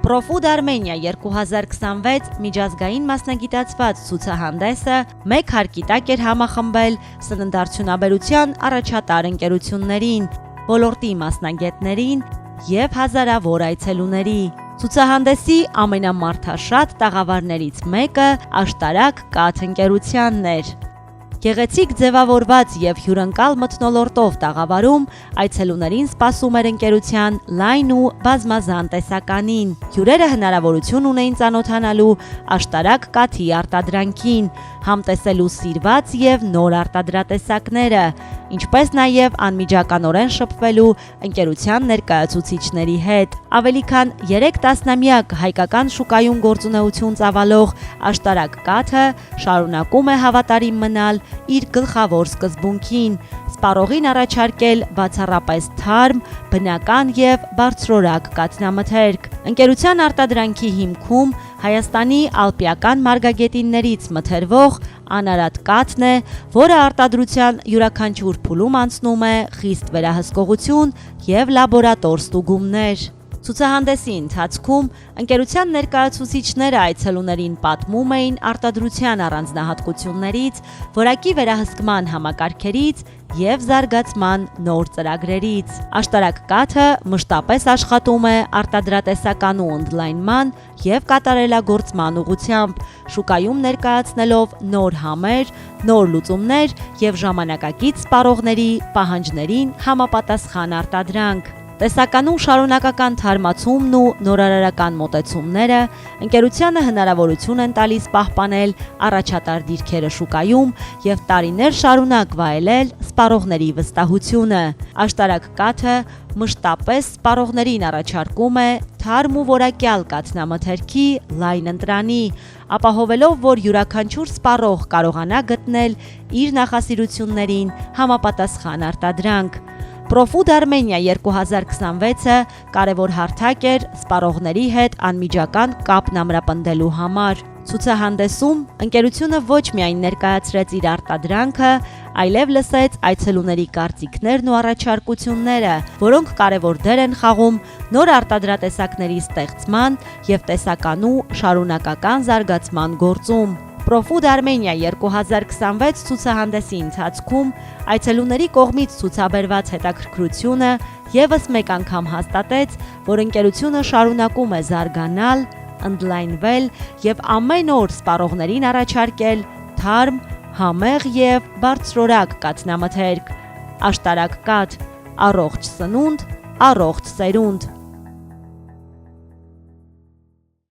Profood Armenia 2026 միջազգային մասնագիտացված ցուցահանդեսը մեկ հարկի տակ էր համախմբել սննդարդյունաբերության առաջատար ընկերություններին, ոլորտի մասնագետներին և հազարավոր այցելուների։ Ցուցահանդեսի ամենամարդաշատ տաղավարներից մեկը աշտարակ կաթ ընկերությանն էր։ Գեղեցիկ ձևավորված և հյուրընկալ մթնոլորտով տաղավարում այցելուներին սպասում էր ընկերության լայն ու բազմազան տեսականին։ Հյուրերը հնարավորություն ունեին ծանոթանալու աշտարակ կաթի արտադրանքին, համտեսելու սիրված և նոր արտադրատեսակները, ինչպես նաև անմիջականորեն շփվելու ընկերության ներկայացուցիչների հետ։ Ավելի քան 3 տասնամյակ հայկական շուկայում գործունեություն ծավալող աշտարակ կաթը շարունակում է հավատարիմ մնալ իր գլխավոր սկզբունքին՝ սպառողին առաջարկել բացառապես թարմ, բնական և բարձրորակ կաթնամթերք։ Ընկերության արտադրանքի հիմքում Հայաստանի ալպիական մարգագետիններից մթերվող անարատ կաթն է, որը արտադրության յուրաքանչյուր փուլում անցնում է խիստ վերահսկողություն և լաբորատոր ստուգումներ։ Ցուցահանդեսի ընթացքում ընկերության ներկայացուցիչները այցելուներին պատմում էին արտադրության առանձնահատկություններից, որակի վերահսկման համակարգերից և զարգացման նոր ծրագրերից։ Աշտարակ կաթը մշտապես աշխատում է արտադրատեսականու ընդլայնման և կատարելագործման ուղղությամբ, շուկայում ներկայացնելով նոր համեր, նոր լուծումներ և ժամանակակից սպառողների պահանջներին համապատասխան արտադրանք։ Տեսականու շարունակական թարմացումն ու նորարարական մոտեցումները ընկերությանը հնարավորություն են տալիս պահպանել առաջատար դիրքերը շուկայում և տարիներ շարունակ վայելել սպառողների վստահությունը։ Աշտարակ կաթը մշտապես սպառողներին առաջարկում է թարմ ու որակյալ կաթնամթերքի լայն ընտրանի, ապահովելով, որ յուրաքանչյուր սպառող կարողանա գտնել իր նախասիրություններին համապատասխան արտադրանք։ Profood Armenia 2026-ը կարևոր հարթակ էր սպառողների հետ անմիջական կապն ամրապնդելու համար։ Ցուցահանդեսում ընկերությունը ոչ միայն ներկայացրեց իր արտադրանքը, այլև լսեց այցելուների կարծիքներն ու առաջարկությունները, որոնք կարևոր դեր են խաղում նոր արտադրատեսակների ստեղծման և տեսականու շարունակական զարգացման գործում։ Profood Armenia 2026 ցուցահանդեսի ընթացքում այցելուների կողմից ցուցաբերված հետաքրքրությունը ևս մեկ անգամ հաստատեց, որ ընկերությունը շարունակում է զարգանալ, ընդլայնվել և ամեն օր սպառողներին առաջարկել թարմ, համեղ և բարձրորակ կաթնամթերք։ Աշտարակ կաթ, առողջ սնունդ, առողջ սերունդ։